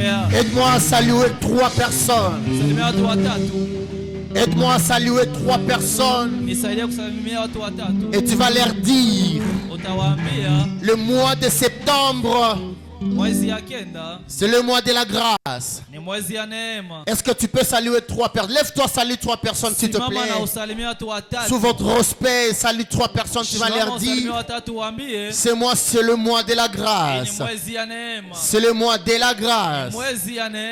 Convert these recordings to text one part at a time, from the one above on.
Aide-moi à saluer 3 personnes. Aide-moi à saluer 3 personnes. Et tu vas leur dire, le mois de septembre, c'est le mois de la grâce. Est-ce que tu peux saluer 3 personnes? Lève-toi, salue 3 personnes s'il te plaît. Sous votre respect, salue 3 personnes. Tu vas leur dire, c'est moi, c'est le mois de la grâce. C'est le mois de la grâce.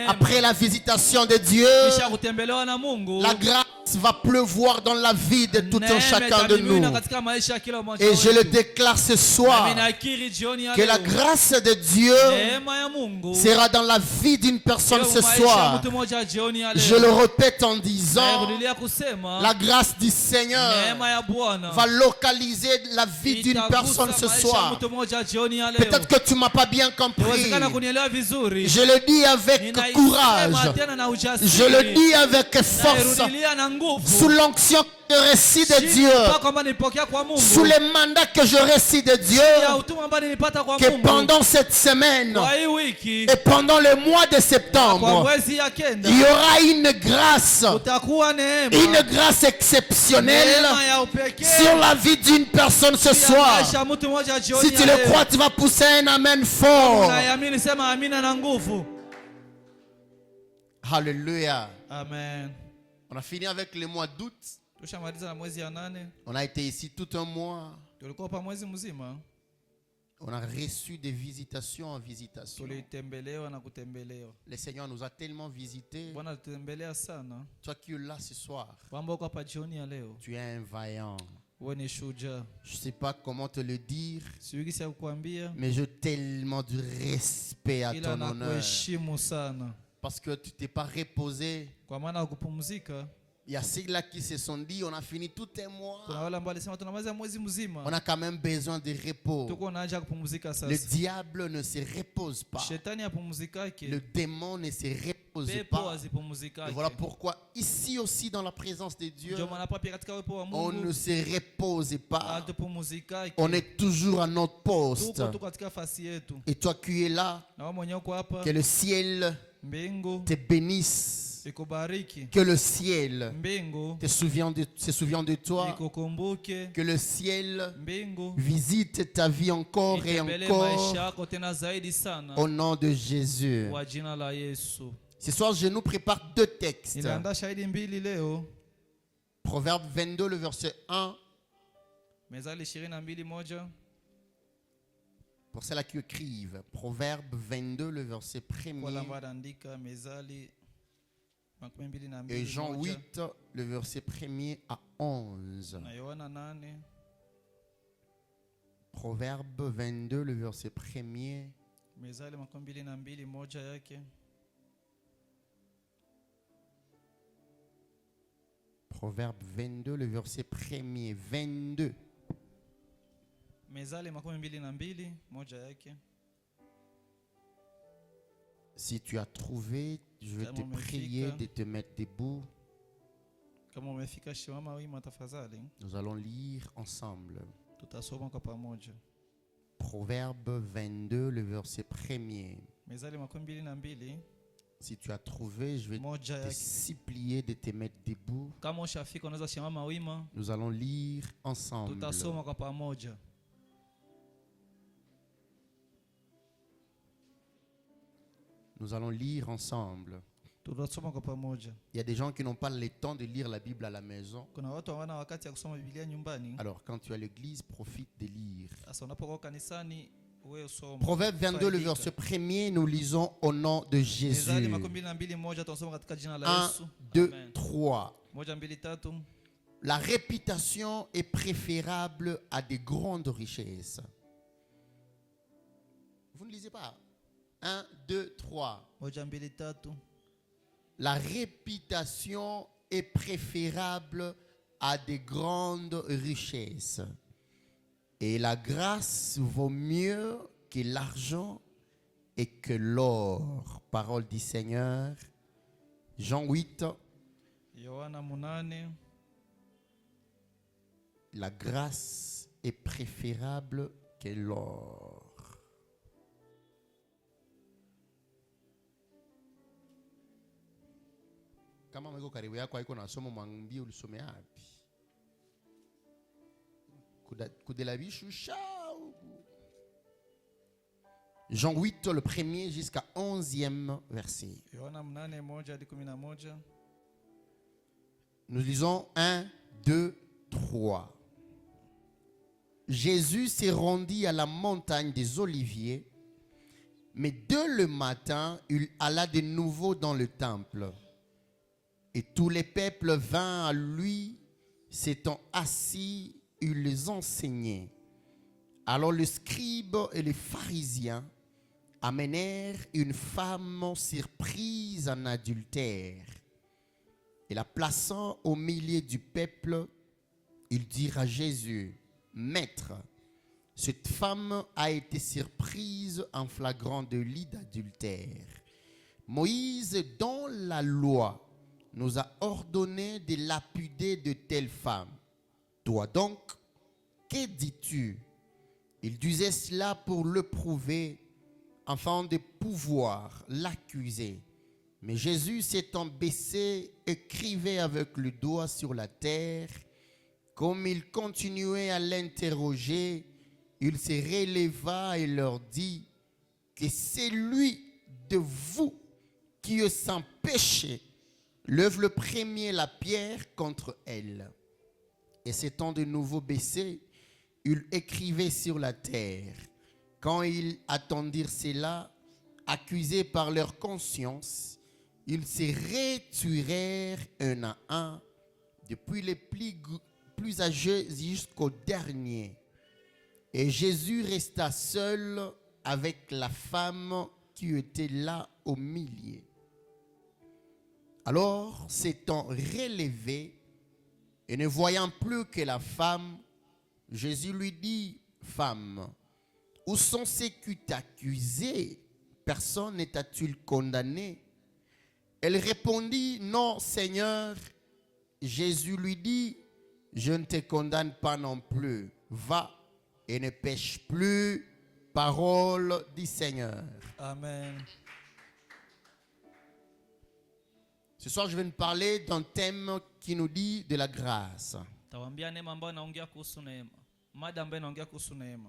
Après la visitation de Dieu, la grâce va pleuvoir dans la vie de tout un chacun de nous. Et je le déclare ce soir, que la grâce de Dieu sera dans la vie d'une personne ce soir. Je le répète en disant, la grâce du Seigneur va localiser la vie d'une personne ce soir. Peut-être que tu ne m'as pas bien compris. Je le dis avec courage. Je le dis avec force. Sous l'onction que je récite de Dieu, sous les mandats que je récite de Dieu, que pendant cette semaine et pendant le mois de septembre, il y aura une grâce exceptionnelle sur la vie d'une personne ce soir. Si tu le crois, tu vas pousser un amen fort. Alléluia. Amen. On a fini avec le mois d'août. On a été ici tout un mois. On a reçu des visitations en visitation. Le Seigneur nous a tellement visités. Toi qui es là ce soir, tu es un vaillant. Je ne sais pas comment te le dire, mais j'ai tellement de respect à ton honneur. Parce que tu t'es pas reposé. Il y a ceux-là qui se sont dit, on a fini tout un mois. On a quand même besoin de repos. Le diable ne se repose pas. Le démon ne se repose pas. Et voilà pourquoi ici aussi dans la présence de Dieu, on ne se repose pas. On est toujours à notre poste. Et toi qui es là, que le ciel te bénisse. Que le ciel se souvienne de toi. Que le ciel visite ta vie encore et encore. Au nom de Jésus. Ce soir, je nous prépare 2 textes. Proverbe 22, le verset 1. Pour ceux-là qui écrivent, Proverbe 22, le verset 1er. Et Jean 8, le verset 1er à 11. Proverbe 22, le verset 1er. Proverbe 22, le verset 1er. 22. Si tu as trouvé, je vais te prier de te mettre debout. Nous allons lire ensemble. Proverbe 22, le verset 1er. Si tu as trouvé, je vais te supplier de te mettre debout. Nous allons lire ensemble. Nous allons lire ensemble. Il y a des gens qui n'ont pas le temps de lire la Bible à la maison. Alors quand tu es à l'église, profite de lire. Proverbe 22, le verset 1er, nous lisons au nom de Jésus. 1, 2, 3. La réputation est préférable à des grandes richesses. Vous ne lisez pas? 1, 2, 3. La réputation est préférable à des grandes richesses. Et la grâce vaut mieux que l'argent et que l'or. Parole du Seigneur. Jean 8. La grâce est préférable que l'or. Jean 8, le premier jusqu'à 11e verset. Nous lisons 1, 2, 3. Jésus s'est rendu à la montagne des Oliviers, mais dès le matin, il alla de nouveau dans le temple. Et tous les peuples vinrent à lui, s'étant assis, il les enseignait. Alors les scribes et les pharisiens amenèrent une femme surprise en adultère. Et la plaçant au milieu du peuple, ils dirent à Jésus, « Maître, cette femme a été surprise en flagrant délit d'adultère. Moïse, dans la loi, nous a ordonné de lapider de telles femmes. Toi donc, que dis-tu » Il disait cela pour le prouver, afin de pouvoir l'accuser. Mais Jésus s'étant baissé, écrivait avec le doigt sur la terre. Comme il continuait à l'interroger, il se releva et leur dit que celui de vous qui est sans péché lève le premier la pierre contre elle. Et s'étant de nouveau baissé, il écrivait sur la terre. Quand ils attendirent cela, accusés par leur conscience, ils se retirèrent un à un, depuis les plus âgés jusqu'au dernier. Et Jésus resta seul avec la femme qui était là au milieu. Alors, s'étant relevé et ne voyant plus que la femme, Jésus lui dit, « Femme, où sont ceux qui t'accusaient? Personne ne t'a-t-il condamné ?» Elle répondit, « Non, Seigneur. » Jésus lui dit, « Je ne te condamne pas non plus. Va et ne pêche plus. » Parole du Seigneur. Amen. Ce soir, je vais nous parler d'un thème qui nous dit de la grâce.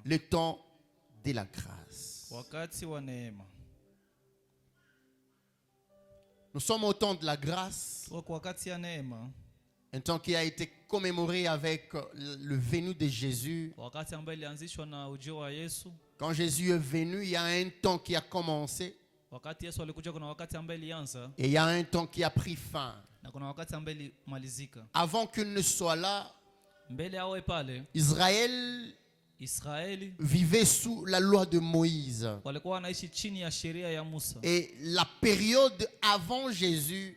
Le temps de la grâce. Nous sommes au temps de la grâce. Un temps qui a été commémoré avec le venu de Jésus. Quand Jésus est venu, il y a un temps qui a commencé. Et il y a un temps qui a pris fin. Avant qu'il ne soit là, Israël vivait sous la loi de Moïse. Et la période avant Jésus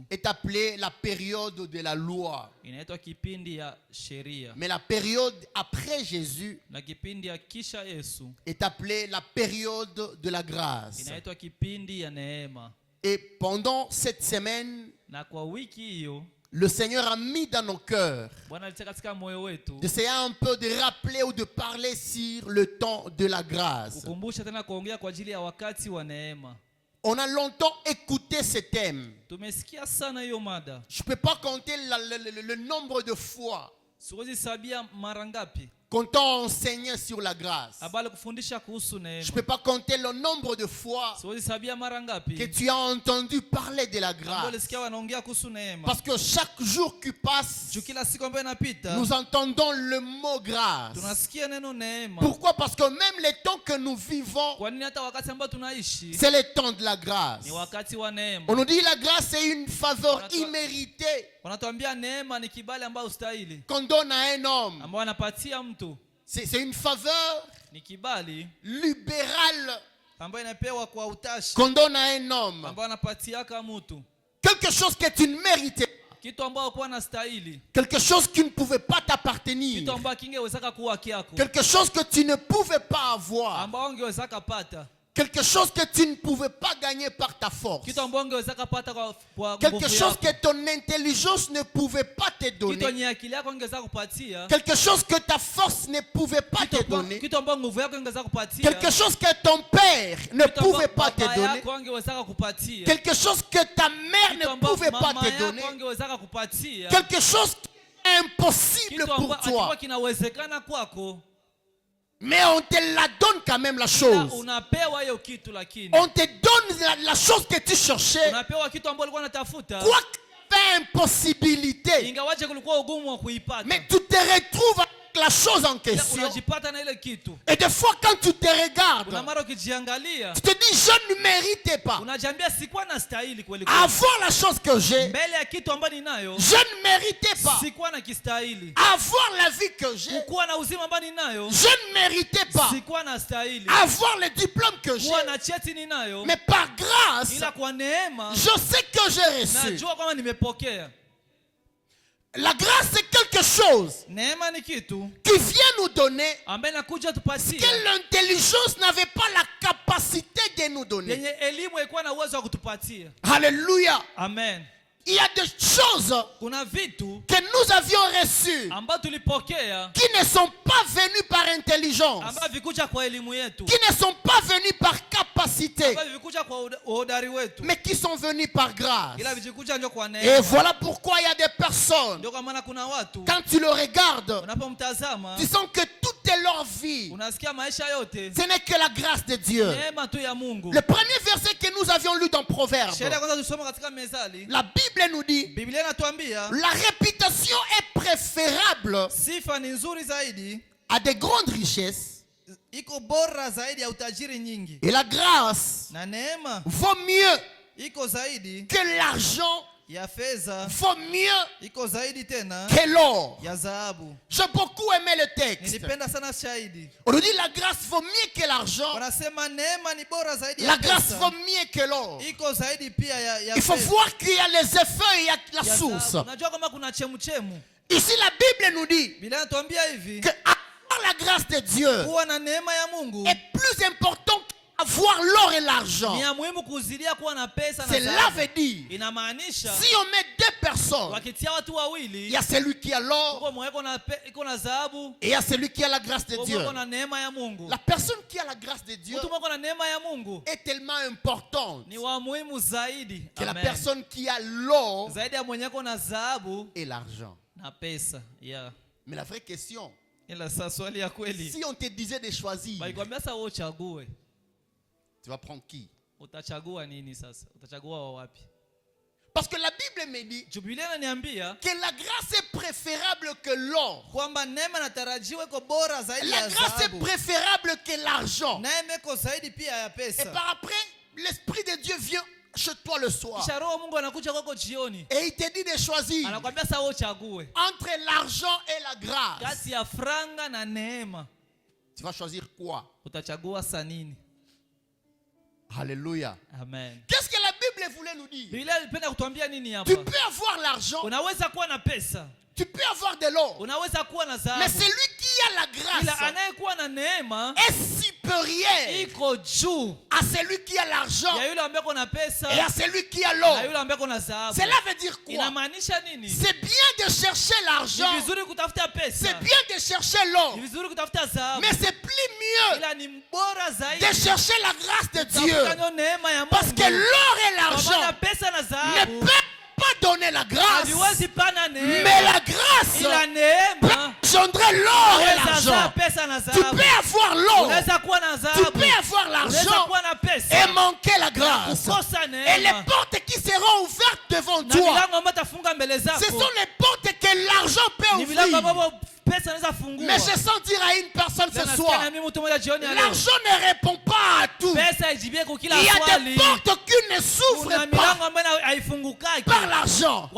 est appelée la période de la loi. Mais la période après Jésus est appelée la période de la grâce. Et pendant cette semaine, le Seigneur a mis dans nos cœurs d'essayer un peu de rappeler ou de parler sur le temps de la grâce. On a longtemps écouté ce thème. Je ne peux pas compter le nombre de fois quand on enseignait sur la grâce. Je ne peux pas compter le nombre de fois que tu as entendu parler de la grâce. Parce que chaque jour qui passe, nous entendons le mot grâce. Pourquoi? Parce que même les temps que nous vivons, c'est le temps de la grâce. On nous dit la grâce est une faveur imméritée qu'on donne à un homme. C'est une faveur libérale qu'on donne à un homme. Quelque chose que tu ne méritais pas. Quelque chose qui ne pouvait pas t'appartenir. Quelque chose que tu ne pouvais pas avoir. Quelque chose que tu ne pouvais pas gagner par ta force. Quelque chose que ton intelligence ne pouvait pas te donner. Quelque chose que ta force ne pouvait pas te donner. Quelque chose que ton père ne pouvait pas te donner. Quelque chose que ta mère ne pouvait pas te donner. Quelque chose qui est impossible pour toi. Mais on te la donne quand même la chose. On te donne la chose que tu cherchais. Quoi que fait impossibilité. Mais tu te retrouves avec la chose en question. Et des fois quand tu te regardes, tu te dis je ne méritais pas avoir la chose que j'ai. Je ne méritais pas avoir la vie que j'ai. Je ne méritais pas avoir le diplôme que j'ai. Mais par grâce, je sais que j'ai reçu. La grâce c'est quelque chose qui vient nous donner que l'intelligence n'avait pas la capacité de nous donner. Alléluia. Amen. Il y a des choses que nous avions reçues qui ne sont pas venues par intelligence, qui ne sont pas venues par capacité, mais qui sont venues par grâce. Et voilà pourquoi il y a des personnes, quand tu le regardes, tu sens que toute leur vie, ce n'est que la grâce de Dieu. Le premier verset que nous avions lu dans Proverbes, la Bible nous dit, la réputation est préférable à des grandes richesses, et la grâce vaut mieux que l'argent, vaut mieux que l'or. J'ai beaucoup aimé le texte. On nous dit la grâce vaut mieux que l'argent. La grâce vaut mieux que l'or. Il faut voir qu'il y a les effets et il y a la source. Ici la Bible nous dit que avoir la grâce de Dieu est plus important avoir l'or et l'argent. Cela veut dire, si on met deux personnes, il y a celui qui a l'or et il y a celui qui a la grâce de Dieu. La personne qui a la grâce de Dieu est tellement importante que la personne qui a l'or et l'argent. Mais la vraie question, si on te disait de choisir, tu vas prendre qui? Parce que la Bible me dit que la grâce est préférable que l'or. La grâce est préférable que l'argent. Et par après, l'Esprit de Dieu vient chez toi le soir. Et il te dit de choisir entre l'argent et la grâce. Tu vas choisir quoi? Alléluia. Amen. Qu'est-ce que la Bible voulait nous dire? Tu peux avoir l'argent, tu peux avoir de l'or, mais celui qui a la grâce est supérieur à celui qui a l'argent et à celui qui a l'or. Cela veut dire quoi? C'est bien de chercher l'argent, c'est bien de chercher l'or, mais c'est plus mieux de chercher la grâce de Dieu, parce que l'or et l'argent ne peuvent pas donner la grâce, mais la grâce peut engendrer l'or et l'argent. Tu peux avoir l'or, tu peux avoir l'argent et manquer la grâce. Et les portes qui seront ouvertes devant toi, ce sont les portes que l'argent peut ouvrir. Mais je sens dire à une personne ce soir, l'argent ne répond pas à tout. Il y a des portes qui ne s'ouvrent pas par l'argent.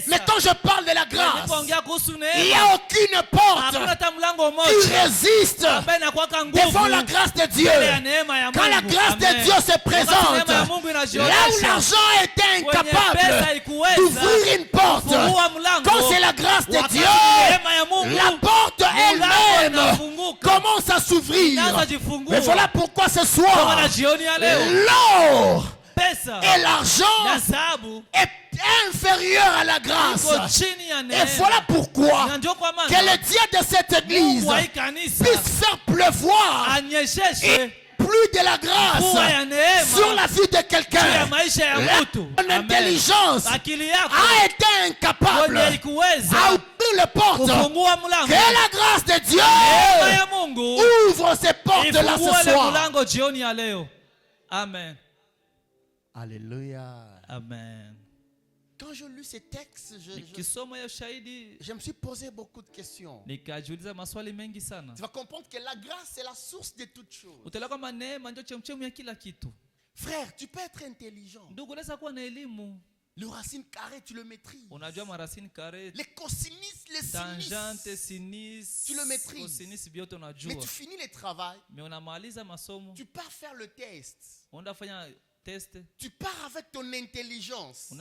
Mais quand je parle de la grâce, il n'y a aucune porte qui résiste devant la grâce de Dieu. Quand la grâce de Dieu se présente, là où l'argent était incapable d'ouvrir une porte, quand c'est la grâce de Dieu, la porte elle-même commence à s'ouvrir. Mais voilà pourquoi ce soir, l'or et l'argent est inférieur à la grâce. Et voilà pourquoi que le Dieu de cette église puisse faire pleuvoir plus de la grâce sur la vie de quelqu'un. Ton intelligence a été incapable à ouvrir les portes. Que la grâce de Dieu ouvre ces portes-là ce soir. Amen. Alléluia. Amen. Quand je lis ces textes, je me suis posé beaucoup de questions. Tu vas comprendre que la grâce est la source de toutes choses. Frère, tu peux être intelligent. Le racine carré, tu le maîtrises. Les cosinus, les sinus, tu le maîtrises. Mais tu finis le travail. Tu pars faire le test. Tu pars avec ton intelligence.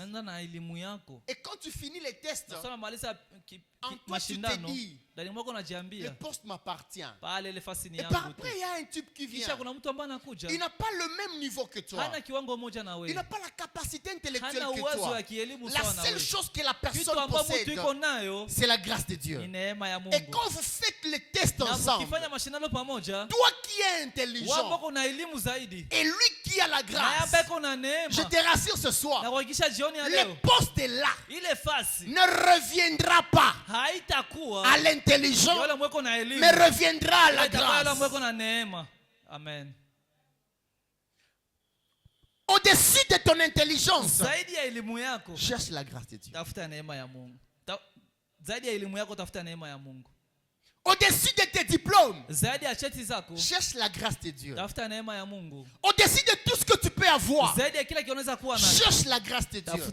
Et quand tu finis les tests, en toi tu te dis, le poste m'appartient. Et par après, il y a un type qui vient. Il n'a pas le même niveau que toi. Il n'a pas la capacité intellectuelle que toi. La seule chose que la personne possède, c'est la grâce de Dieu. Et quand vous faites les tests ensemble, toi qui es intelligent et lui qui a la grâce, je te rassure ce soir, le poste est là. Ne reviendra pas à l'intelligence, mais reviendra à la grâce. Amen. Au-dessus de ton intelligence, cherche la grâce de Dieu. Au-dessus de tes diplômes, cherche la grâce de Dieu. Au-dessus de tout ce que tu peux avoir, cherche la grâce de Dieu.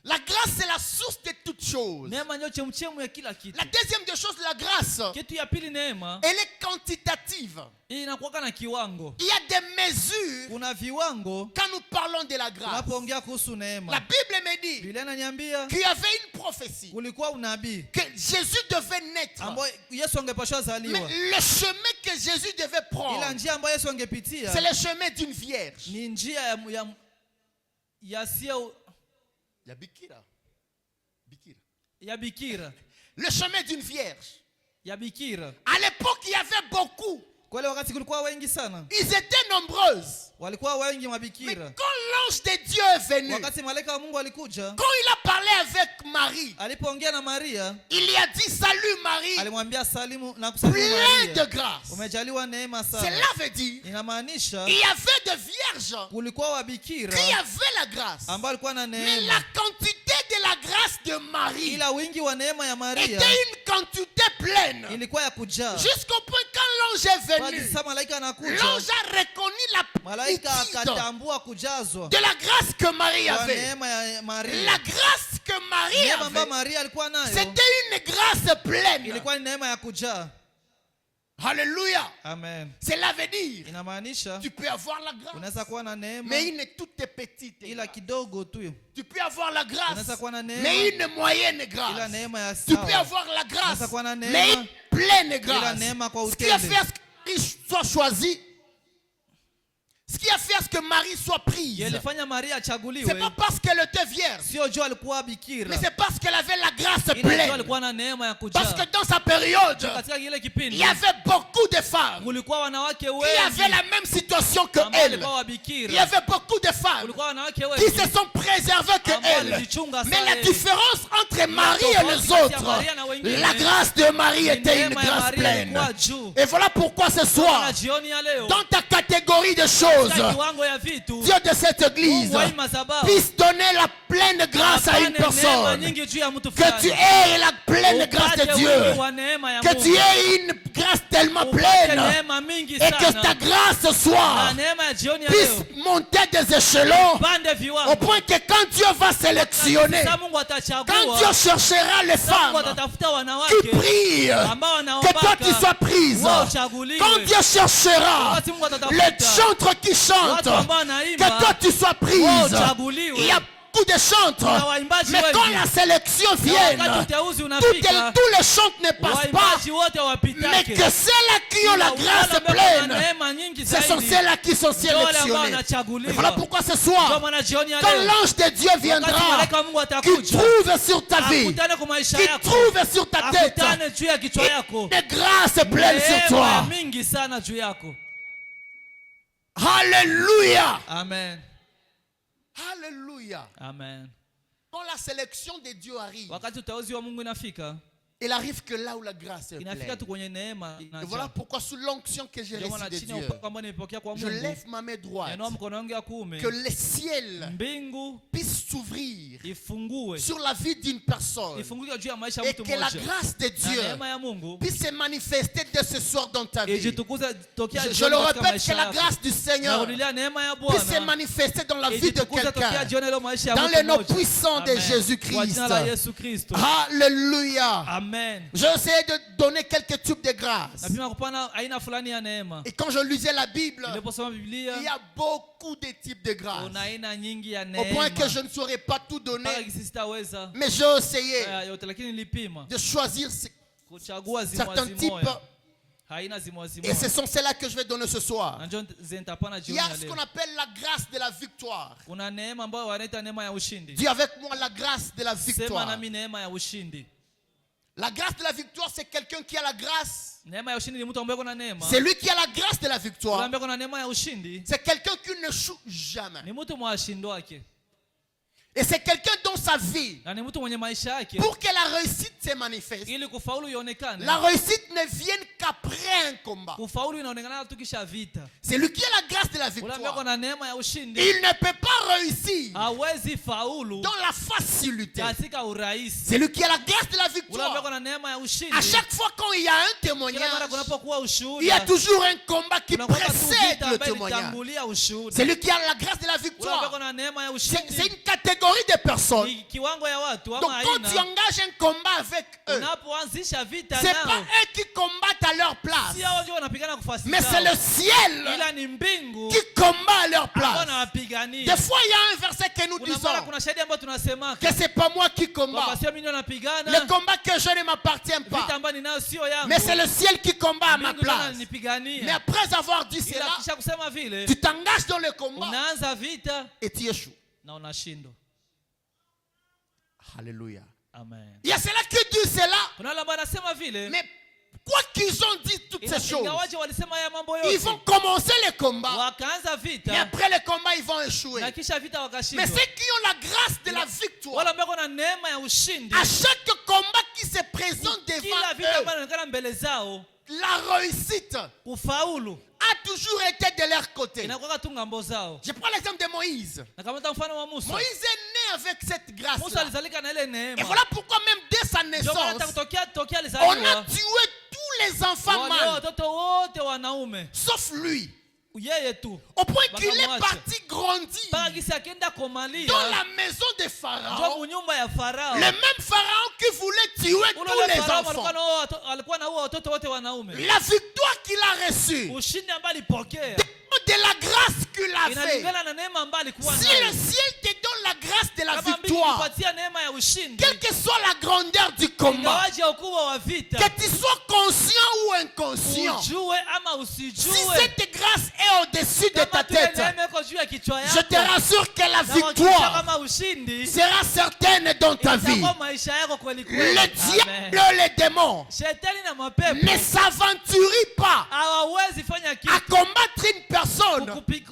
La grâce est la source de toutes choses. La deuxième des choses, la grâce, elle est quantitative. Il y a des mesures quand nous parlons de la grâce. La Bible me dit qu'il y avait une prophétie que Jésus devait naître. Mais le chemin que Jésus devait prendre, c'est le chemin d'une vierge. Bikira. Le chemin d'une vierge. À l'époque, il y avait beaucoup. Ils étaient nombreuses. Mais quand l'ange de Dieu est venu, quand il a parlé avec Marie, il lui a dit salut Marie, plein de grâce. Cela veut dire il y avait des vierges qui avaient la grâce. Mais la quantité de la grâce de Marie était une quantité pleine. Jusqu'au point quand l'ange est venu, l'ange a reconnu la plénitude de la grâce que Marie avait. La grâce que Marie avait, c'était une grâce pleine. Alléluia. Amen. Cela veut dire tu peux avoir la grâce, mais une toute petite grâce. Tu peux avoir la grâce, mais une moyenne grâce. Tu peux avoir la grâce, mais une pleine grâce. Ce qui a fait à ce que Marie soit choisie, ce qui a fait à ce que Marie soit prise, c'est pas parce qu'elle était vierge, mais c'est parce qu'elle avait la grâce pleine. Parce que dans sa période, il y avait beaucoup de femmes qui avaient la même situation que elle. Il y avait beaucoup de femmes qui se sont préservées que elle. Mais la différence entre Marie et les autres, la grâce de Marie était une grâce pleine. Et voilà pourquoi ce soir, dans ta catégorie de choses, Dieu de cette église puisse donner la pleine grâce à une personne. Que tu aies la pleine grâce de Dieu. Que tu aies une grâce tellement pleine. Et que ta grâce soit puisse monter des échelons. Au point que quand Dieu va sélectionner, quand Dieu cherchera les femmes qui prient, que toi tu sois prise. Quand Dieu cherchera les chantres qui chantent, que toi tu sois prise. Il y a beaucoup de chantres. Mais quand la sélection vient, tous les chantres ne passent pas. Mais que ceux-là qui ont la grâce pleine, ce sont ceux-là qui sont sélectionnés. Et voilà pourquoi ce soir, quand l'ange de Dieu viendra, qui trouve sur ta vie, qui trouve sur ta tête, une grâce pleine sur toi. Alléluia. Amen. Alléluia. Amen. Quand la sélection de Dieu arrive, il arrive que là où la grâce est pleine. Et voilà pourquoi sous l'onction que j'ai reçue de Dieu, je lève ma main droite, que le ciel puisse s'ouvrir sur la vie d'une personne et que la grâce de Dieu puisse se manifester dès ce soir dans ta vie. Je le répète, que la grâce du Seigneur puisse se manifester dans la vie de quelqu'un, dans le nom puissant de Jésus-Christ. Alléluia. Amen. J'ai essayé de donner quelques types de grâce. Et quand je lisais la Bible, il y a beaucoup de types de grâce. Au point que je ne saurais pas tout donner. Mais j'ai essayé de choisir certains types. Et ce sont celles-là que je vais donner ce soir. Il y a ce qu'on appelle la grâce de la victoire. Dis avec moi la grâce de la victoire. La grâce de la victoire, c'est quelqu'un qui a la grâce. C'est lui qui a la grâce de la victoire. C'est quelqu'un qui n'échoue jamais. Et c'est quelqu'un dans sa vie, pour que la réussite se manifeste, la réussite ne vienne qu'après un combat. C'est lui qui a la grâce de la victoire. Il ne peut pas réussir dans la facilité. C'est lui qui a la grâce de la victoire. À chaque fois quand il y a un témoignage, il y a toujours un combat qui précède le témoignage. C'est lui qui a la grâce de la victoire. C'est une catégorie de personnes. Donc quand tu engages un combat avec eux, c'est pas eux qui combattent à leur place, mais c'est le ciel qui combat à leur place. Des fois il y a un verset que nous disons que c'est pas moi qui combat, le combat que je ne m'appartient pas, mais c'est le ciel qui combat à ma place. Mais après avoir dit cela, tu t'engages dans le combat et tu échoues. Alléluia. Amen. Il y a ceux-là qui disent cela. Mais quoi qu'ils ont dit toutes ces choses, ils vont commencer le combat. Mais après le combat, ils vont échouer. Mais ceux qui ont la grâce de la victoire, à chaque combat qui se présente devant eux, la réussite a toujours été de leur côté. Je prends l'exemple de Moïse. Moïse est né avec cette grâce-là. Et voilà pourquoi même dès sa naissance, on a tué tous les enfants mâles, sauf lui. Au point qu'il est parti grandir dans la maison de Pharaon, le même Pharaon qui voulait tuer tous les enfants. La victoire qu'il a reçue, de la grâce qu'il a fait. Si le ciel te donne la grâce de la victoire, quelle que soit la grandeur du combat, que tu sois conscient ou inconscient, si cette grâce est au-dessus de ta tête, je te rassure que la victoire sera certaine dans ta vie. Le diable, les démons ne s'aventurent pas à combattre une personne qui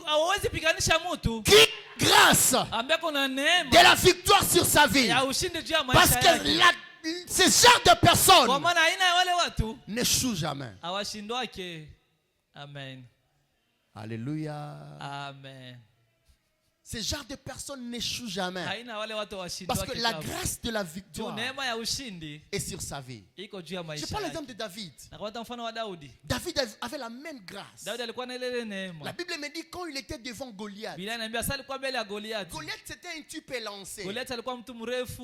grâce de la victoire sur sa vie. Parce que ce genre de personnes n'échouent jamais. Amen. Alléluia. Amen. Ce genre de personnes n'échouent jamais. Parce que la grâce de la victoire est sur sa vie. Je prends l'exemple de David. David avait la même grâce. La Bible me dit quand il était devant Goliath. Goliath c'était un type élancé.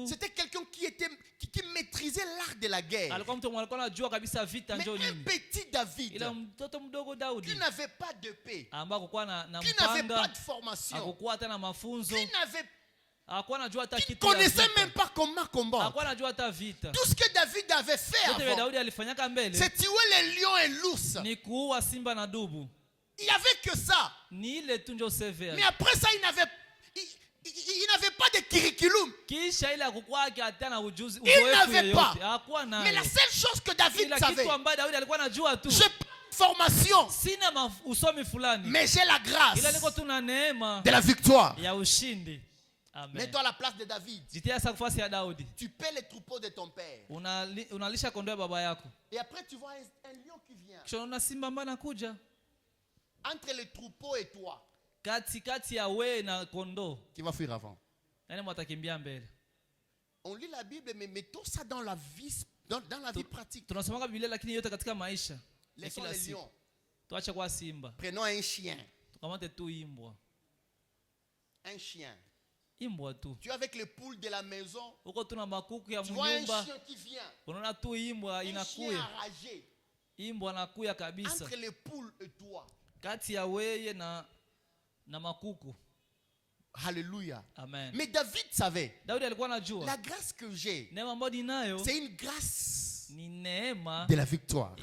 C'était quelqu'un qui maîtrisait l'art de la guerre. Mais un petit David qui n'avait pas de paix, qui n'avait pas de formation, qui n'avait qui ne connaissait même pas comment combattre. Tout ce que David avait fait avant, c'est tuer les lions et l'ours. Il n'y avait que ça. Mais après ça, il n'avait pas de curriculum. Il n'avait pas. Mais la seule chose que David savait, j'ai pas de formation, mais j'ai la grâce de la victoire. Mets-toi à la place de David. Tu paies les troupeaux de ton père. Et après tu vois un lion qui vient. Entre les troupeaux et toi, qui va fuir avant. On lit la Bible, mais mettons ça dans la vie, dans la vie pratique. Laissons les lions. Prenons un chien. Un chien. Tu es avec les poules de la maison. Tu vois un chien qui vient. Un chien enragé. Entre les poules et toi. Alléluia. Amen. Mais David savait. La grâce que j'ai, c'est une grâce de la victoire.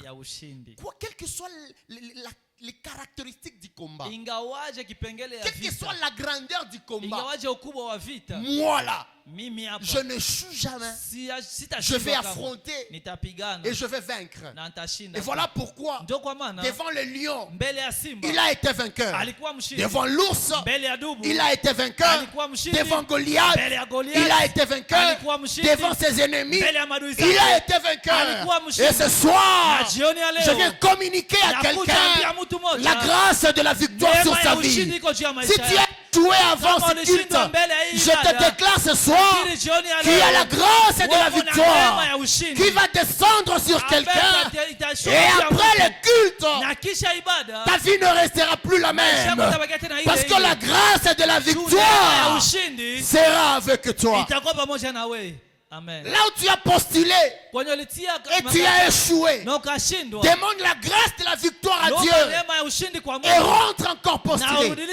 Quoi, quelles que soient les caractéristiques du combat, quelle que soit la grandeur du combat, moi là, je ne joue jamais. Je vais affronter et je vais vaincre. Et voilà pourquoi devant le lion, il a été vainqueur. Devant l'ours, il a été vainqueur. Devant Goliath, il a été vainqueur. Devant ses ennemis, il a été vainqueur. Et ce soir, je viens communiquer à quelqu'un la grâce de la victoire sur sa vie. Si tu as joué avant ce culte, je te déclare ce soir qu'il y a la grâce de la victoire qui va descendre sur quelqu'un. Et après le culte, ta vie ne restera plus la même. Parce que la grâce de la victoire sera avec toi. Amen. Là où tu as postulé et tu as échoué, demande la grâce de la victoire à Dieu et rentre encore postuler.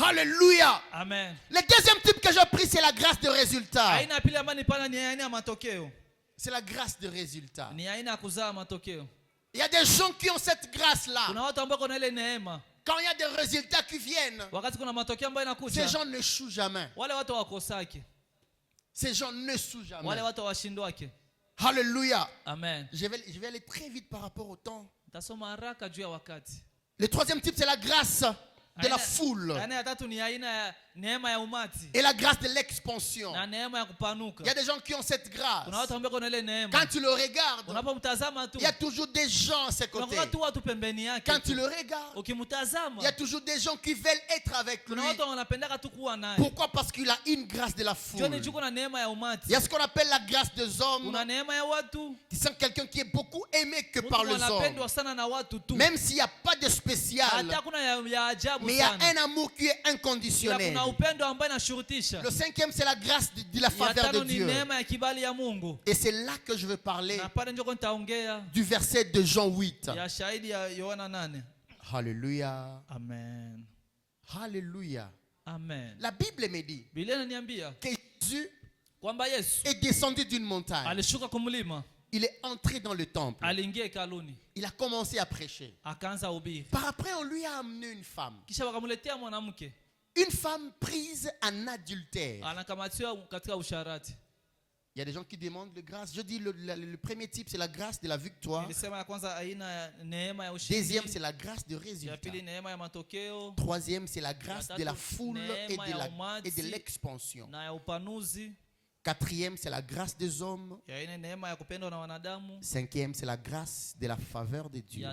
Alléluia. Amen. Le deuxième type que j'ai pris, c'est la grâce de résultat. C'est la grâce de résultat. Il y a des gens qui ont cette grâce-là. Quand il y a des résultats qui viennent, ces gens ne échouent jamais. Ces gens ne échouent jamais. Alléluia. Amen. Je vais aller très vite par rapport au temps. Le troisième type, c'est la grâce de la foule et la grâce de l'expansion. Il y a des gens qui ont cette grâce. Quand tu le regardes, il y a toujours des gens à ses côtés. Quand tu le regardes, il y a toujours des gens qui veulent être avec lui. Pourquoi? Parce qu'il a une grâce de la foule. Il y a ce qu'on appelle la grâce des hommes, qui sont quelqu'un qui est beaucoup aimé que par les hommes. Même s'il n'y a pas de spécial, mais il y a un amour qui est inconditionnel. Le cinquième, c'est la grâce de la faveur de Dieu. Et c'est là que je veux parler du verset de Jean 8. Alléluia. Amen. Alléluia. Amen. La Bible me dit que Jésus est descendu d'une montagne. Il est entré dans le temple. Il a commencé à prêcher. Par après, on lui a amené une femme. Une femme prise en adultère. Il y a des gens qui demandent de grâce. Je dis le premier type, c'est la grâce de la victoire. Deuxième, c'est la grâce de résultat. Troisième, c'est la grâce de la foule et de l'expansion. Quatrième, c'est la grâce des hommes. Cinquième, c'est la grâce de la faveur de Dieu.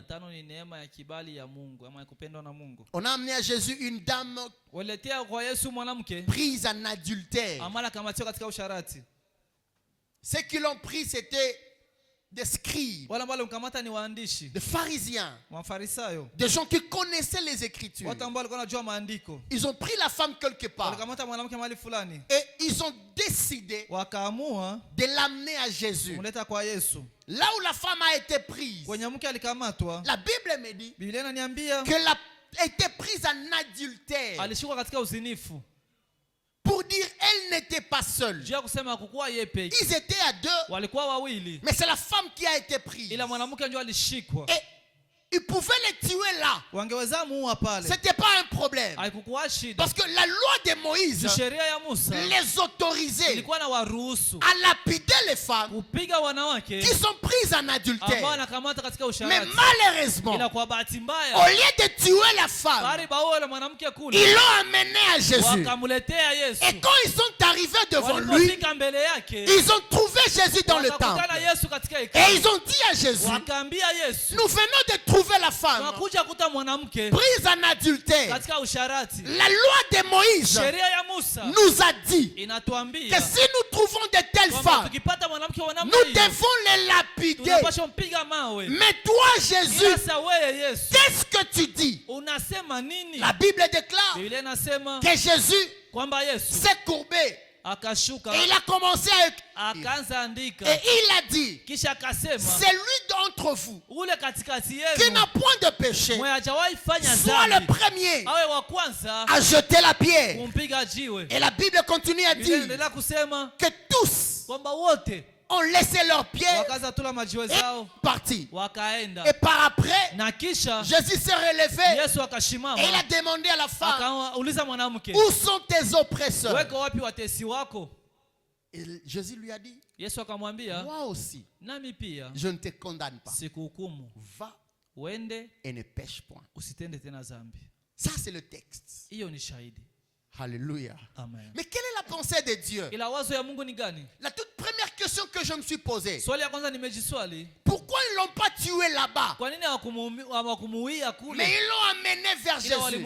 On a amené à Jésus une dame prise en adultère. Ceux qui l'ont pris, c'était des scribes, des pharisiens, des gens qui connaissaient les Écritures. Ils ont pris la femme quelque part et ils ont décidé de l'amener à Jésus. Là où la femme a été prise, la Bible me dit que été prise en adultère. Pour dire elle n'était pas seule. Ils étaient à deux. Mais c'est la femme qui a été prise. Et ils pouvaient les tuer là. C'était pas un problème. Parce que la loi de Moïse les autorisait à lapider les femmes qui sont prises en adultère. Mais malheureusement, au lieu de tuer la femme, ils l'ont amenée à Jésus. Et quand ils sont arrivés devant lui, ils ont trouvé Jésus dans le temple. Et ils ont dit à Jésus, nous venons de trouver la femme prise en adultère. La loi de Moïse nous a dit que si nous trouvons de telles femmes, nous devons les lapider. Mais toi, Jésus, qu'est-ce que tu dis? La Bible déclare que Jésus s'est courbé. Et il a commencé à écrire. Et il a dit, c'est lui d'entre vous qui n'a point de péché, soit le premier à jeter la pierre. Et la Bible continue à dire que tous ont laissé leurs pierres et partis. Et par après, Jésus s'est relevé et il a demandé à la femme, où sont tes oppresseurs? Et Jésus lui a dit, moi aussi, je ne te condamne pas. Va et ne pêche point. Ça, c'est le texte. Alléluia. Amen. Mais quelle est la pensée de Dieu? La toute première question que je me suis posée, pourquoi ils ne l'ont pas tué là-bas, mais ils l'ont amené vers Jésus?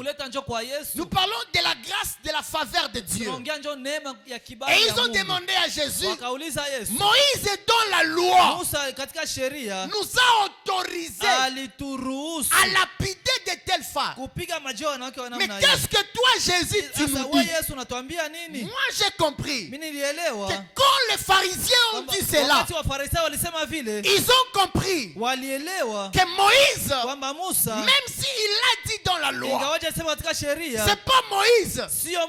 Nous parlons de la grâce, de la faveur de Dieu. Et ils ont demandé à Jésus, Moïse est dans la loi, nous a autorisé à lapider de telles femmes. Mais qu'est-ce que toi, Jésus, tu nous dis? Moi, j'ai compris que quand les pharisiens ont dit cela, ils ont compris que Moïse, même s'il l'a dit dans la loi, c'est pas Moïse qui a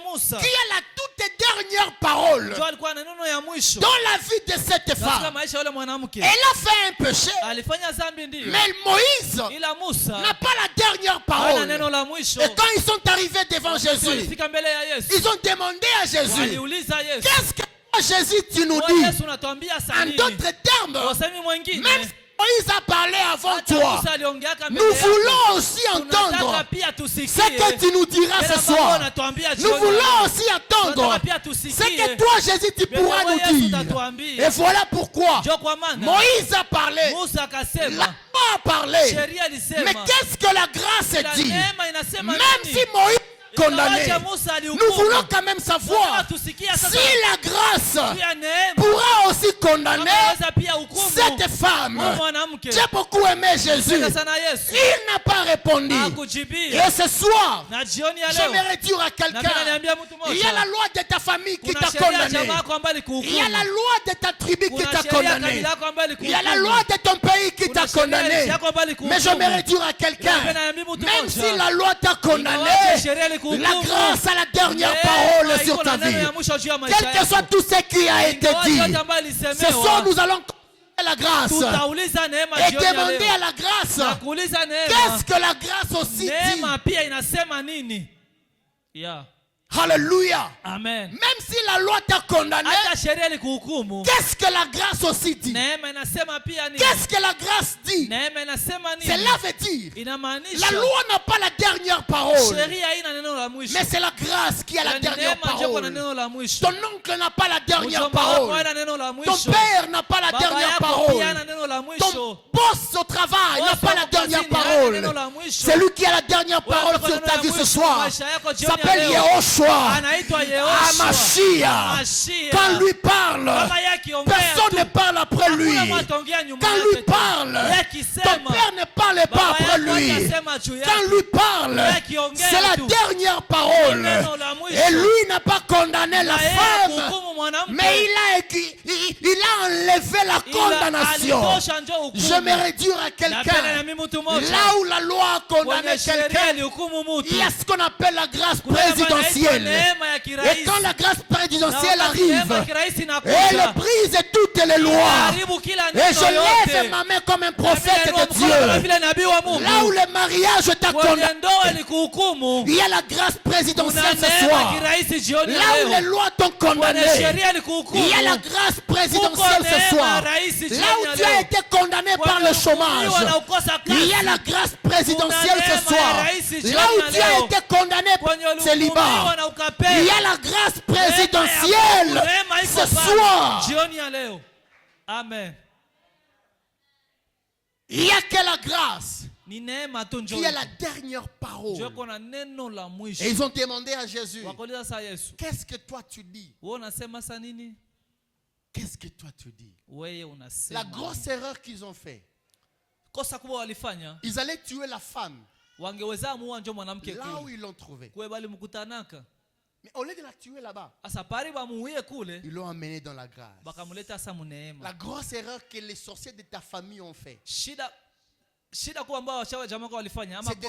la toute dernière parole dans la vie de cette femme. Elle a fait un péché, mais Moïse n'a pas la dernière parole. Et quand ils sont arrivés devant Jésus, ils ont demandé à Jésus, qu'est-ce que toi, Jésus, tu nous dis? En d'autres termes, même si Moïse a parlé avant toi, nous voulons aussi entendre ce que tu nous diras ce soir. Nous voulons aussi entendre ce que toi, Jésus, tu pourras nous dire. Et voilà pourquoi Moïse a parlé, la loi a parlé. Mais qu'est-ce que la grâce dit? Même si Moïse condamné, nous voulons quand même savoir si la grâce pourra aussi condamner cette femme. J'ai beaucoup aimé Jésus. Il n'a pas répondu. Et ce soir, j'aimerais dire à quelqu'un, il y a la loi de ta famille qui t'a condamné. Il y a la loi de ta tribu qui t'a condamné. Il y a la loi de ton pays qui t'a condamné. Mais j'aimerais dire à quelqu'un, même si la loi t'a condamné, la grâce a la dernière parole sur ta vie. Quel que soit tout ce qui a été dit, ce soir nous allons la grâce et demander à la grâce, qu'est-ce que la grâce aussi dit? Alléluia. Amen. Même si la loi t'a condamné, qu'est-ce que la grâce aussi dit? Qu'est-ce que la grâce dit? Cela veut dire, la loi n'a pas la dernière parole, mais c'est la grâce qui a la dernière parole. Ton oncle n'a pas la dernière parole. Ton père n'a pas la dernière parole. Ton boss au travail n'a pas la dernière parole. C'est lui qui a la dernière parole sur ta vie ce soir. Il s'appelle Yehoshua. Amashia. Quand lui parle, personne ne parle après lui. Quand lui parle, ton père ne parle pas après lui. Quand lui parle, C'est la dernière parole. Et lui n'a pas condamné la femme, mais il a enlevé la condamnation. J'aimerais dire à quelqu'un, là où la loi a condamné quelqu'un, il y a ce qu'on appelle la grâce présidentielle. Et quand la grâce présidentielle arrive, elle brise toutes les lois. Et je lève ma main comme un prophète de Dieu. Là où le mariage t'a condamné, il y a la grâce présidentielle ce soir. Là où les lois t'ont condamné, il y a la grâce présidentielle ce soir. Là où tu as été condamné par le chômage, il y a la grâce présidentielle ce soir. Là où tu as été condamné par le célibat, il y a la grâce présidentielle ce soir. Amen. Il n'y a que la grâce qui est la dernière parole. Et ils ont demandé à Jésus, qu'est-ce que toi tu dis? Qu'est-ce que toi tu dis? La grosse erreur qu'ils ont fait, ils allaient tuer la femme là où ils l'ont trouvée. Mais au lieu de la tuer là-bas, ils l'ont emmenée dans la grâce. La grosse erreur que les sorciers de ta famille ont fait, c'est de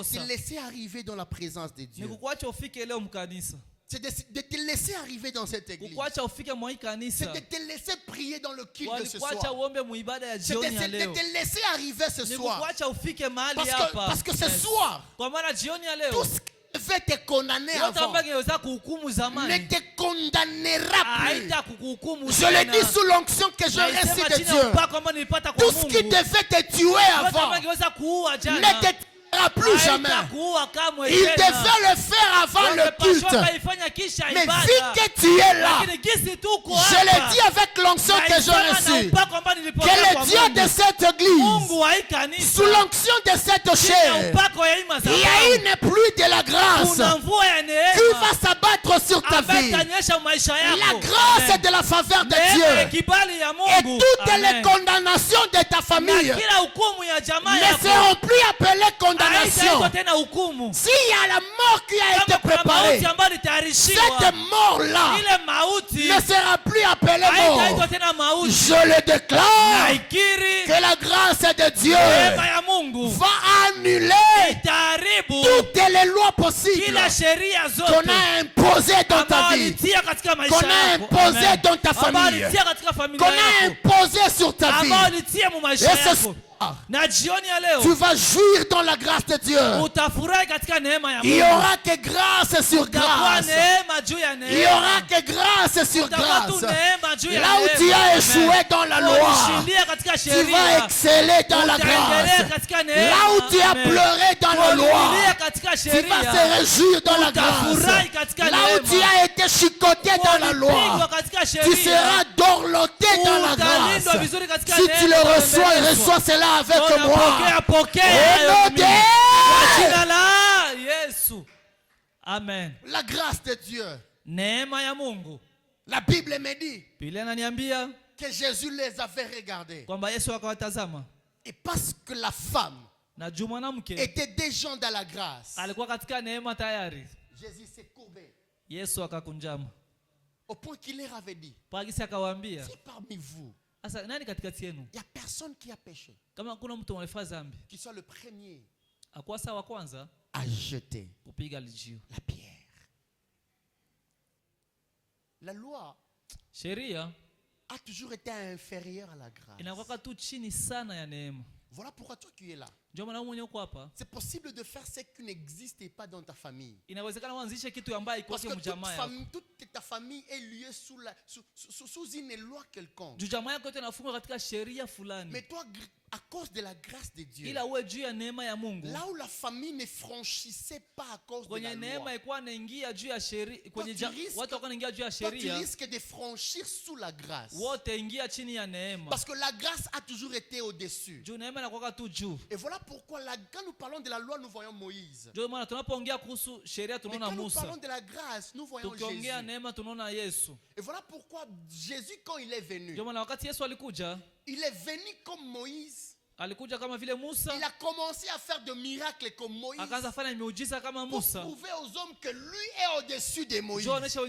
te laisser arriver dans la présence de Dieu. C'est de te laisser arriver dans cette église. C'est de te laisser prier dans le culte de ce soir. C'est de te laisser arriver ce soir. Parce que ce soir, tout ce qui devait te condamner avant ne te condamnera plus. Je le dis sous l'onction que je reçois de Dieu. Tout ce qui devait te tuer avant ne te tuera plus jamais. Il devait le faire avant le culte. Mais vu que tu es là, je le dis avec l'onction que je reçus, que le Dieu de cette église, sous l'onction de cette chair, il y a une pluie de la grâce qui va s'abattre sur ta vie. La grâce de la faveur de Dieu et toutes les condamnations de ta famille ne seront plus appelées condamnations. S'il y a la mort qui a été préparée, cette mort-là ne sera plus appelée mort. Je le déclare que la grâce de Dieu va annuler toutes les lois possibles qu'on a imposées dans ta vie, qu'on a imposées dans ta famille, qu'on a imposées sur ta vie. Et ce soir, tu vas jouir dans la grâce de Dieu. Il n'y aura que grâce sur grâce. Il n'y aura que grâce sur grâce. Là où tu as échoué dans la loi, tu vas exceller dans la grâce. Là où tu as pleuré dans la loi, tu vas te réjouir dans la grâce. Là où tu as été chicoté dans la loi, tu seras dorloté dans la grâce. Si tu le reçois, reçois cela avec moi. Amen. La grâce de Dieu. La Bible me dit que Jésus les avait regardés. Et parce que la femme était déjà dans la grâce, Jésus s'est courbé. Au point qu'il leur avait dit, si parmi vous il n'y a personne qui a péché, qui soit le premier à jeter la pierre. La loi a toujours été inférieure à la grâce. Voilà pourquoi toi qui es là, c'est possible de faire ce qui n'existait pas dans ta famille. Parce que toute ta famille est liée sous une loi quelconque. Mais toi, à cause de la grâce de Dieu, là où la famille ne franchissait pas à cause de la loi, toi tu risques de franchir sous la grâce. Parce que la grâce a toujours été au-dessus. Et voilà pourquoi quand nous parlons de la loi, nous voyons Moïse. Mais quand nous parlons de la grâce, nous voyons Jésus. Et voilà pourquoi Jésus, quand il est venu, il est venu comme Moïse Il a commencé à faire de miracles comme Moïse pour prouver aux hommes que lui est au-dessus de Moïse. En Israël,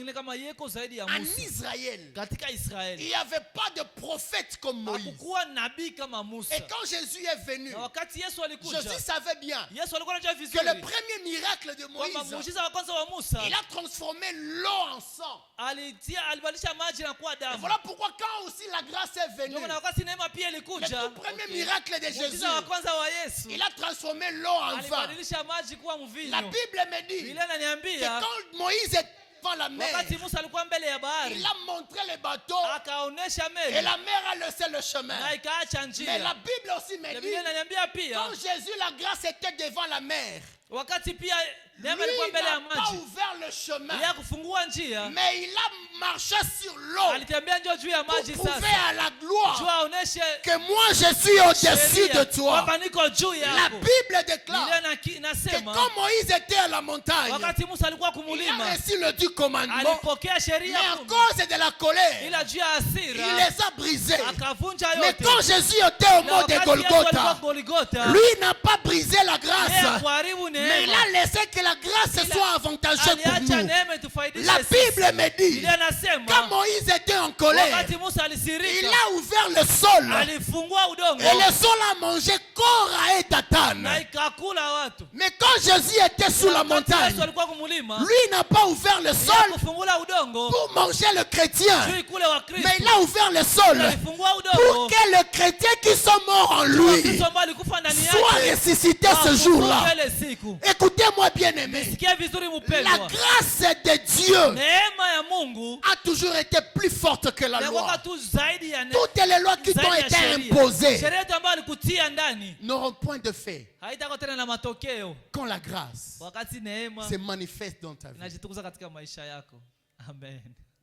il n'y avait pas de prophète comme Moïse. Et quand Jésus est venu, Jésus savait bien que le premier miracle de Moïse, il a transformé l'eau en sang. Et voilà pourquoi quand aussi la grâce est venue, le tout premier miracle de Jésus, il a transformé l'eau en vin. La Bible me dit que quand Moïse est devant la mer, il a montré le bateau et la mer a laissé le chemin. Mais la Bible aussi me dit quand Jésus, la grâce était devant la mer, lui n'a pas ouvert le chemin, mais il a marché sur l'eau pour prouver à la gloire que moi je suis au-dessus de toi. La Bible déclare que quand Moïse était à la montagne, il a reçu le 10 commandements, mais à cause de la colère, il les a brisés. Mais quand Jésus était au mont de Golgotha, lui n'a pas brisé la grâce, mais il a laissé que la grâce soit avantageuse pour nous. La Bible me dit, quand Moïse était en colère, il a ouvert le sol et le sol a mangé Korah et Dathan. Mais quand Jésus était sous la montagne, lui n'a pas ouvert le sol pour manger le chrétien, mais il a ouvert le sol pour que les chrétiens qui sont morts en lui soient ressuscités ce jour-là. Écoutez-moi bien aimé, la grâce de Dieu a toujours été plus forte que la loi. Toutes les lois qui t'ont été imposées n'auront point de fait quand la grâce se manifeste dans ta vie.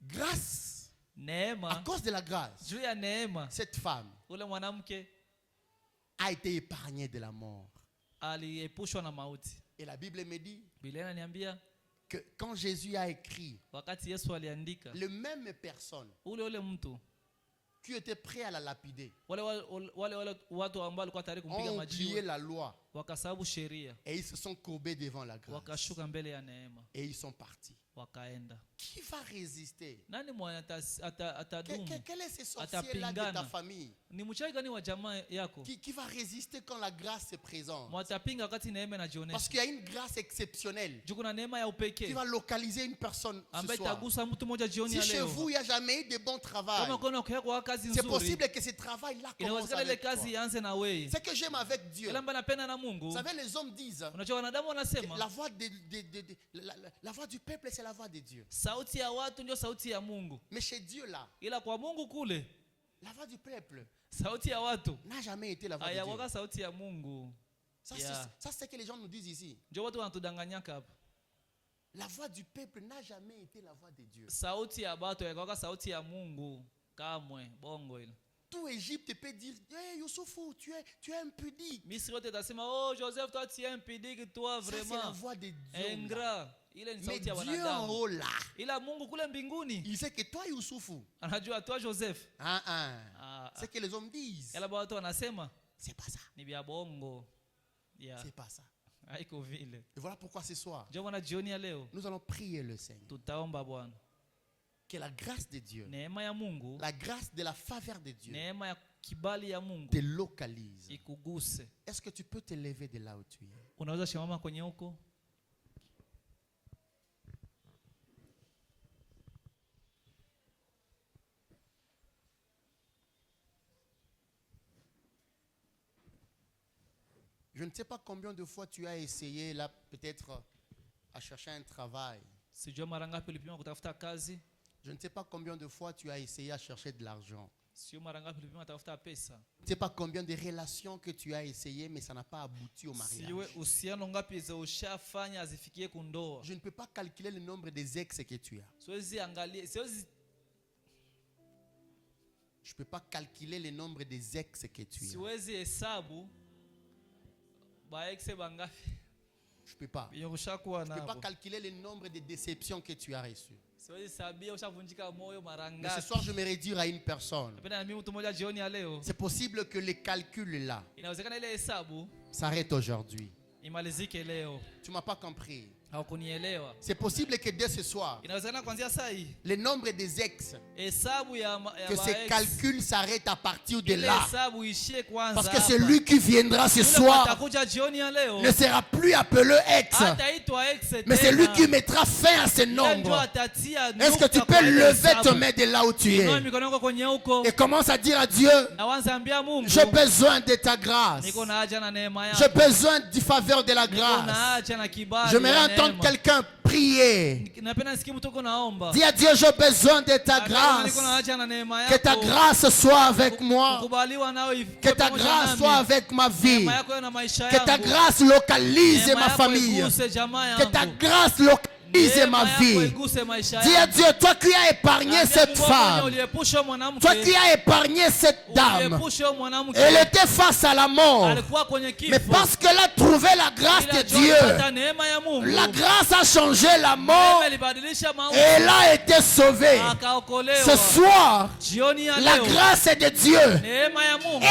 Grâce, à cause de la grâce, cette femme a été épargnée de la mort. Et la Bible me dit que quand Jésus a écrit, les mêmes personnes qui étaient prêts à la lapider ont oublié la loi et ils se sont courbés devant la grâce et ils sont partis. Qui va résister? Quel est ce sorcier-là de ta famille qui va résister quand la grâce se présente? Parce qu'il y a une grâce exceptionnelle qui va localiser une personne ce soir. Si chez vous il n'y a jamais eu de bon travail, c'est possible que ce travail-là commence avec toi. Ce que j'aime avec Dieu, vous savez, les hommes disent que la voix du peuple c'est la voix de Dieu. Mais chez Dieu là, la voix du peuple n'a jamais été la voix de Dieu. Ça c'est ce que les gens nous disent ici. La voix du peuple n'a jamais été la voix de Dieu. Tout Égypte peut dire, hey, Youssoufou, tu es impudique. Oh Joseph, toi tu es impudique, toi vraiment. Ça c'est la voix de Dieu. Ingrat. Mais Dieu en haut là, il sait que toi Youssoufou, toi Joseph, c'est que les hommes disent, c'est pas ça. C'est pas ça. Et voilà pourquoi ce soir, nous allons prier le Seigneur. Que la grâce de Dieu, la grâce de la faveur de Dieu te localise. Est-ce que tu peux te lever de là où tu es? Je ne sais pas combien de fois tu as essayé là peut-être à chercher un travail. Je ne sais pas combien de fois tu as essayé à chercher de l'argent. Je ne sais pas combien de relations que tu as essayé mais ça n'a pas abouti au mariage. Je ne peux pas calculer le nombre des ex que tu as. Je ne peux pas calculer le nombre des ex que tu as. Je ne peux pas. Je ne peux pas calculer le nombre de déceptions que tu as reçues. Mais ce soir, je me réduire à une personne. C'est possible que les calculs là s'arrêtent aujourd'hui. Tu ne m'as pas compris. C'est possible que dès ce soir, le nombre des ex, que ces calculs s'arrêtent à partir de là. Parce que celui qui viendra ce soir ne sera plus appelé ex, mais c'est lui qui mettra fin à ce nombre. Est-ce que tu peux lever tes mains de là où tu es et commence à dire à Dieu, j'ai besoin de ta grâce, j'ai besoin du faveur de la grâce. J'aimerais entendre quelqu'un prier. Dis à Dieu, j'ai besoin de ta grâce. Que ta grâce soit avec moi. Que ta grâce soit avec ma vie. Que ta grâce localise ma famille. Que ta grâce localise ma vie. Dis à Dieu, toi qui as épargné cette femme, toi qui as épargné cette dame, elle était face à la mort, mais parce qu'elle a trouvé la grâce de Dieu, la grâce a changé la mort et elle a été sauvée. Ce soir, la grâce de Dieu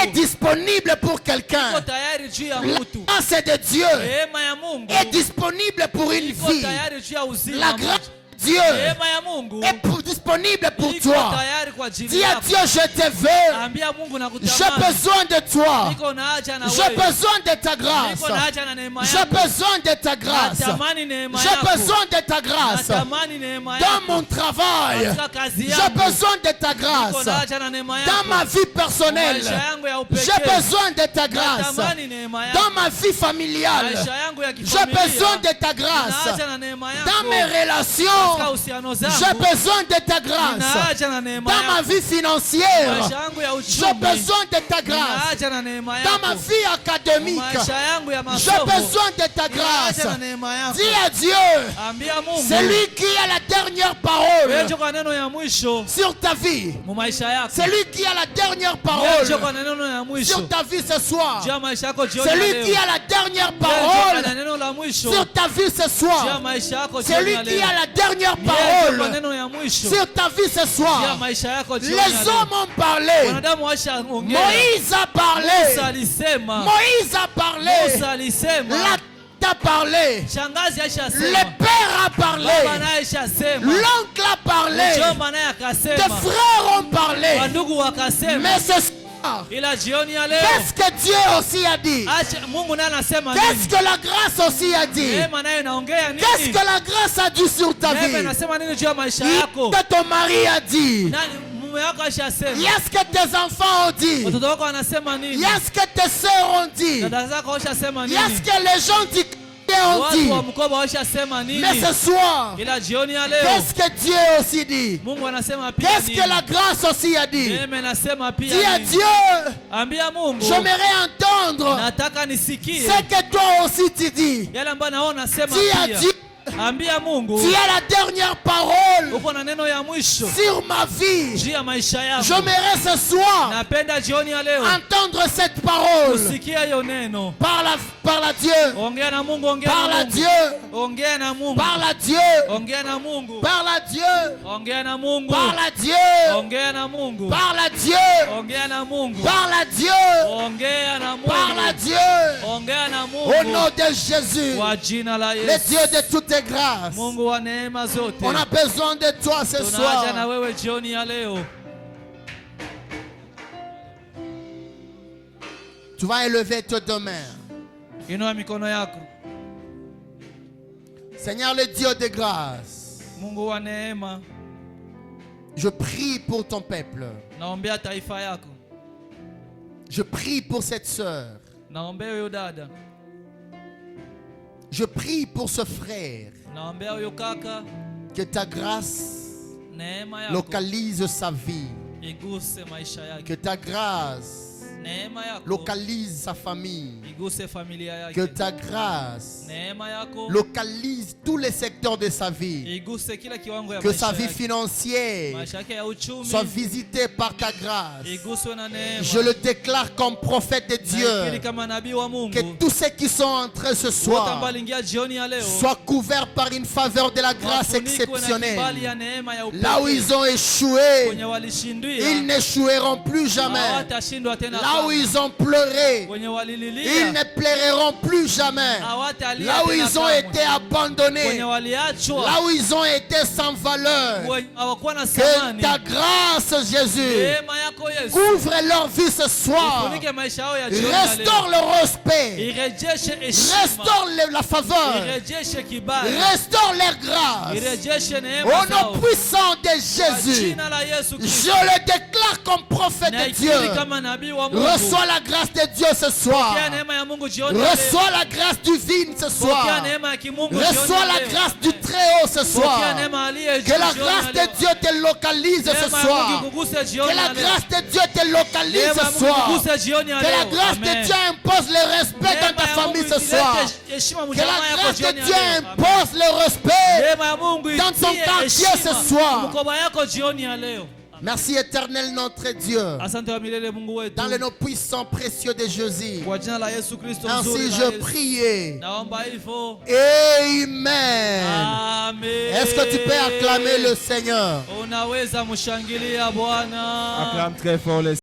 est disponible pour quelqu'un. La grâce de Dieu est disponible pour une vie. La grâce de Dieu est disponible pour toi. Dis à Dieu, je te veux. J'ai besoin de toi. J'ai besoin de ta grâce. J'ai besoin de ta grâce. J'ai besoin de ta grâce. Dans mon travail, j'ai besoin de ta grâce. Dans ma vie personnelle, j'ai besoin de ta grâce. Dans ma vie familiale, j'ai besoin de ta grâce. Dans mes relations, j'ai besoin de ta grâce. Dans ma vie financière, j'ai besoin de ta grâce. Dans ma vie académique, j'ai besoin de ta grâce. Dis à Dieu, c'est lui qui a la dernière parole sur ta vie. C'est lui qui a la dernière parole sur ta vie ce soir. C'est lui qui a la dernière parole sur ta vie ce soir. C'est lui qui a la dernière parole sur ta vie ce soir. Les hommes ont parlé. Moïse a parlé. Moïse a parlé. La a parlé. Le père a parlé. L'oncle a parlé. Tes frères ont parlé. Mais ce soir, qu'est-ce que Dieu aussi a dit? Qu'est-ce que la grâce aussi a dit? Qu'est-ce que la grâce a dit sur ta vie? Qu'est-ce que ton mari a dit? Qu'est-ce que tes enfants ont dit? Qu'est-ce que tes sœurs ont dit? Qu'est-ce que les gens ont dit? Mais ce soir, qu'est-ce que Dieu aussi dit? Qu'est-ce que la grâce aussi a dit? Dis à Dieu, j'aimerais entendre ce que toi aussi tu dis. Dis à Dieu, tu as la dernière parole sur ma vie. J'aimerais ce soir entendre cette parole. Parle à Dieu. Parle à Dieu. Parle à Dieu. Parle à Dieu. Parle à Dieu. Parle à Dieu. Parle à Dieu. Parle à Dieu. Au nom de Jésus, le Dieu de toutes tes grâces, on a besoin de toi ce soir. Tu vas élever tes deux mains. Seigneur le Dieu de grâce, je prie pour ton peuple. Je prie pour cette sœur. Je prie pour ce frère. Que ta grâce localise sa vie. Que ta grâce localise sa famille. Que ta grâce localise tous les secteurs de sa vie. Que sa vie financière soit visitée par ta grâce. Je le déclare comme prophète de Dieu. Que tous ceux qui sont entrés ce soir soient couverts par une faveur de la grâce exceptionnelle. Là où ils ont échoué, ils n'échoueront plus jamais. Là où ils ont pleuré, ils ne pleureront plus jamais. Là où ils ont été abandonnés, là où ils ont été sans valeur, que ta grâce, Jésus, couvre leur vie ce soir. Restaure le respect, restaure la faveur, restaure leur grâce. Au nom puissant de Jésus, je le déclare comme prophète de Dieu. Reçois la grâce de Dieu ce soir. Reçois la grâce divine ce soir. Reçois la grâce du Très-Haut ce soir. Que la grâce de Dieu te localise ce soir. Que la grâce de Dieu te localise ce soir. Que la grâce de Dieu impose le respect dans ta famille ce soir. Que la grâce de Dieu impose le respect dans ton quartier ce soir. Merci éternel notre Dieu. Dans le nom puissant précieux de Jésus. Ainsi je prie. Amen. Est-ce que tu peux acclamer le Seigneur? Acclame très fort le